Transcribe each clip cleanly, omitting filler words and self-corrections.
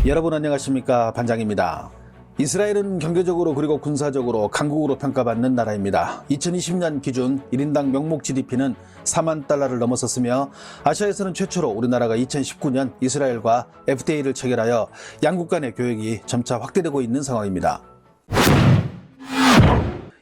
여러분 안녕하십니까, 반장입니다. 이스라엘은 경제적으로 그리고 군사적으로 강국으로 평가받는 나라입니다. 2020년 기준 1인당 명목 GDP는 4만 달러를 넘어섰으며 아시아에서는 최초로 우리나라가 2019년 이스라엘과 FTA를 체결하여 양국 간의 교역이 점차 확대되고 있는 상황입니다.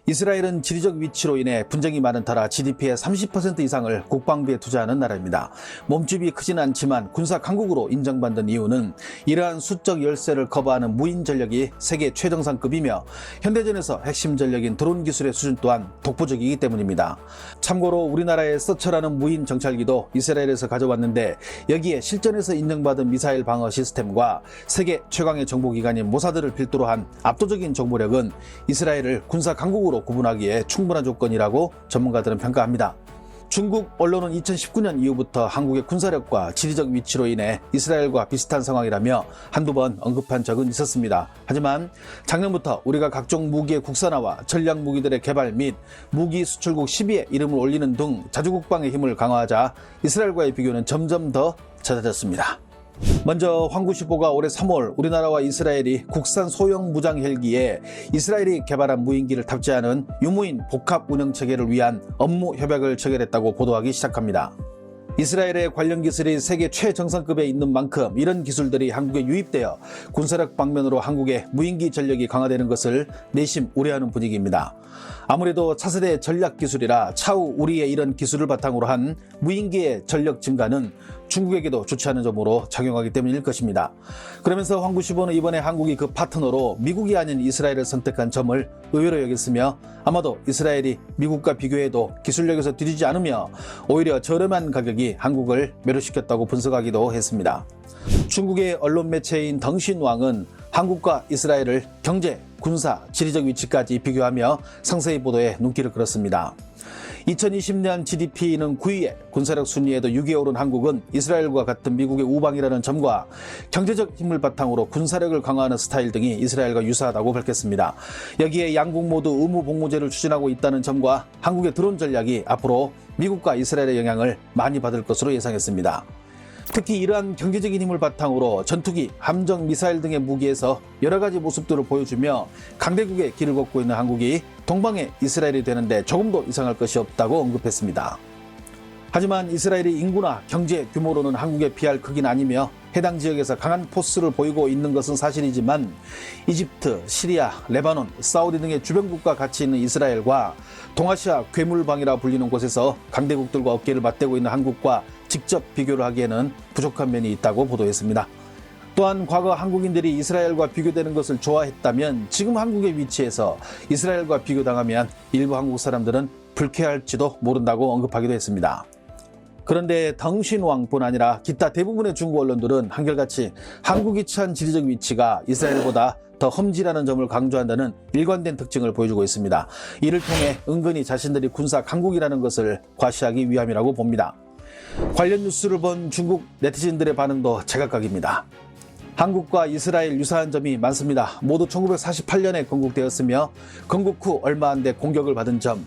이스라엘은 지리적 위치로 인해 분쟁이 많은 터라 GDP의 30% 이상을 국방비에 투자하는 나라입니다. 몸집이 크진 않지만 군사 강국으로 인정받는 이유는 이러한 수적 열세를 커버하는 무인 전력이 세계 최정상급이며 현대전에서 핵심 전력인 드론 기술의 수준 또한 독보적이기 때문입니다. 참고로 우리나라의 서처라는 무인 정찰기도 이스라엘에서 가져왔는데 여기에 실전에서 인정받은 미사일 방어 시스템과 세계 최강의 정보기관인 모사드를 필두로 한 압도적인 정보력은 이스라엘을 군사 강국으로 구분하기에 충분한 조건이라고 전문가들은 평가합니다. 중국 언론은 2019년 이후부터 한국의 군사력과 지리적 위치로 인해 이스라엘과 비슷한 상황이라며 한두 번 언급한 적은 있었습니다. 하지만 작년부터 우리가 각종 무기의 국산화와 전략 무기들의 개발 및 무기 수출국 10위에 이름을 올리는 등 자주국방의 힘을 강화하자 이스라엘과의 비교는 점점 더 잦아졌습니다. 먼저 황구시보가 올해 3월 우리나라와 이스라엘이 국산 소형 무장 헬기에 이스라엘이 개발한 무인기를 탑재하는 유무인 복합 운영 체계를 위한 업무 협약을 체결했다고 보도하기 시작합니다. 이스라엘의 관련 기술이 세계 최정상급에 있는 만큼 이런 기술들이 한국에 유입되어 군사력 방면으로 한국의 무인기 전력이 강화되는 것을 내심 우려하는 분위기입니다. 아무래도 차세대 전략 기술이라 차후 우리의 이런 기술을 바탕으로 한 무인기의 전력 증가는 중국에게도 좋지 않은 점으로 작용하기 때문일 것입니다. 그러면서 황구시보는 이번에 한국이 그 파트너로 미국이 아닌 이스라엘을 선택한 점을 의외로 여겼으며 아마도 이스라엘이 미국과 비교해도 기술력에서 뒤지지 않으며 오히려 저렴한 가격이 한국을 매료시켰다고 분석하기도 했습니다. 중국의 언론 매체인 덩신왕은 한국과 이스라엘을 경제, 군사, 지리적 위치까지 비교하며 상세히 보도에 눈길을 끌었습니다. 2020년 GDP는 9위에 군사력 순위에도 6위에 오른 한국은 이스라엘과 같은 미국의 우방이라는 점과 경제적 힘을 바탕으로 군사력을 강화하는 스타일 등이 이스라엘과 유사하다고 밝혔습니다. 여기에 양국 모두 의무 복무제를 추진하고 있다는 점과 한국의 드론 전략이 앞으로 미국과 이스라엘의 영향을 많이 받을 것으로 예상했습니다. 특히 이러한 경제적인 힘을 바탕으로 전투기, 함정, 미사일 등의 무기에서 여러 가지 모습들을 보여주며 강대국의 길을 걷고 있는 한국이 동방의 이스라엘이 되는데 조금도 이상할 것이 없다고 언급했습니다. 하지만 이스라엘이 인구나 경제 규모로는 한국에 비할 크기는 아니며 해당 지역에서 강한 포스를 보이고 있는 것은 사실이지만 이집트, 시리아, 레바논, 사우디 등의 주변국과 같이 있는 이스라엘과 동아시아 괴물방이라 불리는 곳에서 강대국들과 어깨를 맞대고 있는 한국과 직접 비교를 하기에는 부족한 면이 있다고 보도했습니다. 또한 과거 한국인들이 이스라엘과 비교되는 것을 좋아했다면 지금 한국의 위치에서 이스라엘과 비교당하면 일부 한국 사람들은 불쾌할지도 모른다고 언급하기도 했습니다. 그런데 덩신왕뿐 아니라 기타 대부분의 중국 언론들은 한결같이 한국이 처한 지리적 위치가 이스라엘보다 더 험지라는 점을 강조한다는 일관된 특징을 보여주고 있습니다. 이를 통해 은근히 자신들이 군사 강국이라는 것을 과시하기 위함이라고 봅니다. 관련 뉴스를 본 중국 네티즌들의 반응도 제각각입니다. 한국과 이스라엘 유사한 점이 많습니다. 모두 1948년에 건국되었으며 건국 후 얼마 안 돼 공격을 받은 점,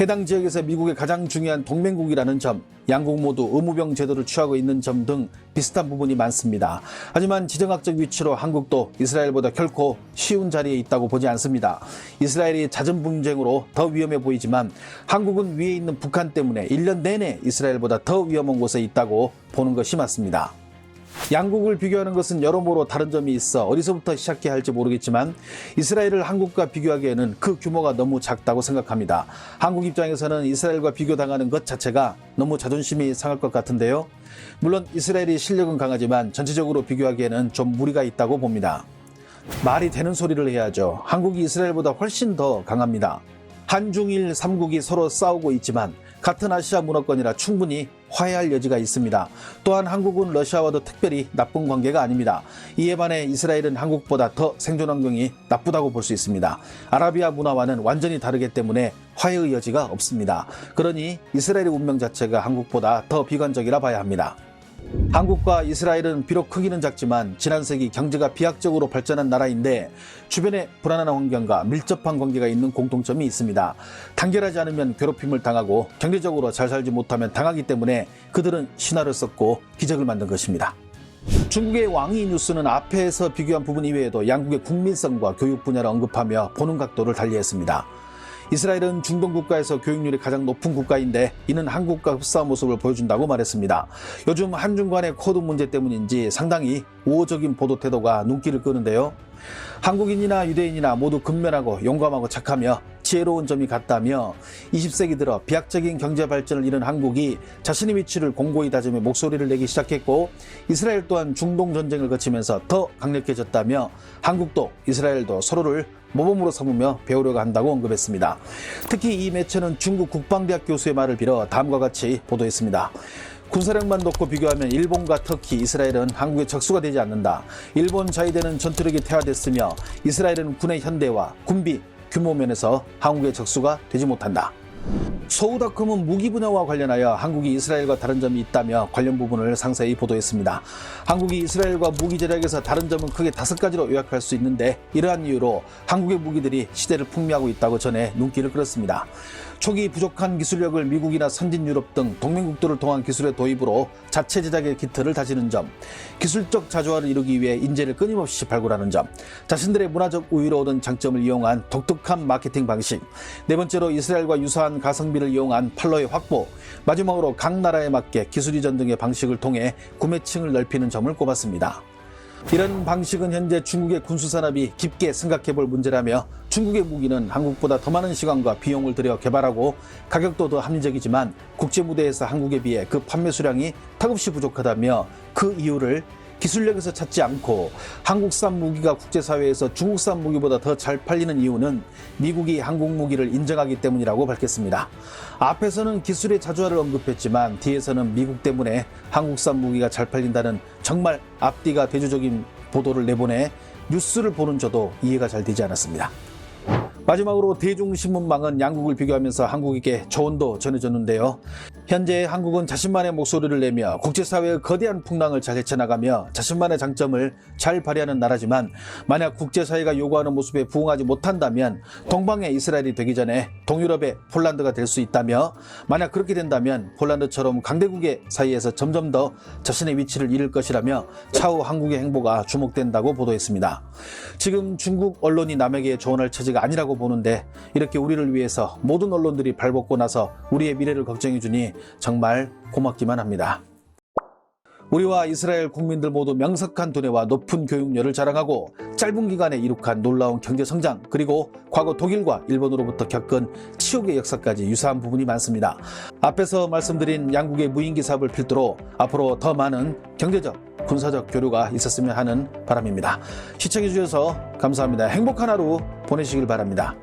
해당 지역에서 미국의 가장 중요한 동맹국이라는 점, 양국 모두 의무병 제도를 취하고 있는 점 등 비슷한 부분이 많습니다. 하지만 지정학적 위치로 한국도 이스라엘보다 결코 쉬운 자리에 있다고 보지 않습니다. 이스라엘이 잦은 분쟁으로 더 위험해 보이지만 한국은 위에 있는 북한 때문에 1년 내내 이스라엘보다 더 위험한 곳에 있다고 보는 것이 맞습니다. 양국을 비교하는 것은 여러모로 다른 점이 있어 어디서부터 시작해야 할지 모르겠지만 이스라엘을 한국과 비교하기에는 그 규모가 너무 작다고 생각합니다. 한국 입장에서는 이스라엘과 비교당하는 것 자체가 너무 자존심이 상할 것 같은데요. 물론 이스라엘이 실력은 강하지만 전체적으로 비교하기에는 좀 무리가 있다고 봅니다. 말이 되는 소리를 해야죠. 한국이 이스라엘보다 훨씬 더 강합니다. 한중일 3국이 서로 싸우고 있지만 같은 아시아 문화권이라 충분히 화해할 여지가 있습니다. 또한 한국은 러시아와도 특별히 나쁜 관계가 아닙니다. 이에 반해 이스라엘은 한국보다 더 생존 환경이 나쁘다고 볼 수 있습니다. 아라비아 문화와는 완전히 다르기 때문에 화해의 여지가 없습니다. 그러니 이스라엘의 운명 자체가 한국보다 더 비관적이라 봐야 합니다. 한국과 이스라엘은 비록 크기는 작지만 지난 세기 경제가 비약적으로 발전한 나라인데 주변에 불안한 환경과 밀접한 관계가 있는 공통점이 있습니다. 단결하지 않으면 괴롭힘을 당하고 경제적으로 잘 살지 못하면 당하기 때문에 그들은 신화를 썼고 기적을 만든 것입니다. 중국의 왕이 뉴스는 앞에서 비교한 부분 이외에도 양국의 국민성과 교육 분야를 언급하며 보는 각도를 달리했습니다. 이스라엘은 중동 국가에서 교육률이 가장 높은 국가인데 이는 한국과 흡사한 모습을 보여준다고 말했습니다. 요즘 한중 간의 코드 문제 때문인지 상당히 우호적인 보도 태도가 눈길을 끄는데요. 한국인이나 유대인이나 모두 근면하고 용감하고 착하며 지혜로운 점이 같다며 20세기 들어 비약적인 경제 발전을 이룬 한국이 자신의 위치를 공고히 다짐해 목소리를 내기 시작했고 이스라엘 또한 중동 전쟁을 거치면서 더 강력해졌다며 한국도 이스라엘도 서로를 모범으로 삼으며 배우려고 한다고 언급했습니다. 특히 이 매체는 중국 국방대학 교수의 말을 빌어 다음과 같이 보도했습니다. 군사력만 놓고 비교하면 일본과 터키, 이스라엘은 한국의 적수가 되지 않는다. 일본 자위대는 전투력이 퇴화됐으며 이스라엘은 군의 현대화, 군비, 규모 면에서 한국의 적수가 되지 못한다. 서우닷컴은 무기 분야와 관련하여 한국이 이스라엘과 다른 점이 있다며 관련 부분을 상세히 보도했습니다. 한국이 이스라엘과 무기 제작에서 다른 점은 크게 5가지로 요약할 수 있는데 이러한 이유로 한국의 무기들이 시대를 풍미하고 있다고 전해 눈길을 끌었습니다. 초기 부족한 기술력을 미국이나 선진 유럽 등 동맹국들을 통한 기술의 도입으로 자체 제작의 기틀을 다지는 점, 기술적 자주화를 이루기 위해 인재를 끊임없이 발굴하는 점, 자신들의 문화적 우위로 얻은 장점을 이용한 독특한 마케팅 방식, 네 번째로 이스라엘과 유사한 가성비를 이용한 판로의 확보, 마지막으로 각 나라에 맞게 기술 이전 등의 방식을 통해 구매층을 넓히는 점을 꼽았습니다. 이런 방식은 현재 중국의 군수산업이 깊게 생각해볼 문제라며 중국의 무기는 한국보다 더 많은 시간과 비용을 들여 개발하고 가격도 더 합리적이지만 국제무대에서 한국에 비해 그 판매 수량이 턱없이 부족하다며 그 이유를 기술력에서 찾지 않고 한국산 무기가 국제사회에서 중국산 무기보다 더 잘 팔리는 이유는 미국이 한국 무기를 인정하기 때문이라고 밝혔습니다. 앞에서는 기술의 자주화를 언급했지만 뒤에서는 미국 때문에 한국산 무기가 잘 팔린다는 정말 앞뒤가 대조적인 보도를 내보내 뉴스를 보는 저도 이해가 잘 되지 않았습니다. 마지막으로 대중신문망은 양국을 비교하면서 한국에게 조언도 전해줬는데요. 현재 한국은 자신만의 목소리를 내며 국제사회의 거대한 풍랑을 잘 헤쳐나가며 자신만의 장점을 잘 발휘하는 나라지만 만약 국제사회가 요구하는 모습에 부응하지 못한다면 동방의 이스라엘이 되기 전에 동유럽의 폴란드가 될 수 있다며 만약 그렇게 된다면 폴란드처럼 강대국의 사이에서 점점 더 자신의 위치를 잃을 것이라며 차후 한국의 행보가 주목된다고 보도했습니다. 지금 중국 언론이 남에게 조언할 처지가 아니라고 보는데 이렇게 우리를 위해서 모든 언론들이 발벗고 나서 우리의 미래를 걱정해주니 정말 고맙기만 합니다. 우리와 이스라엘 국민들 모두 명석한 두뇌와 높은 교육열을 자랑하고 짧은 기간에 이룩한 놀라운 경제성장 그리고 과거 독일과 일본으로부터 겪은 치욕의 역사까지 유사한 부분이 많습니다. 앞에서 말씀드린 양국의 무인기 사업을 필두로 앞으로 더 많은 경제적, 군사적 교류가 있었으면 하는 바람입니다. 시청해주셔서 감사합니다. 행복한 하루 보내시길 바랍니다.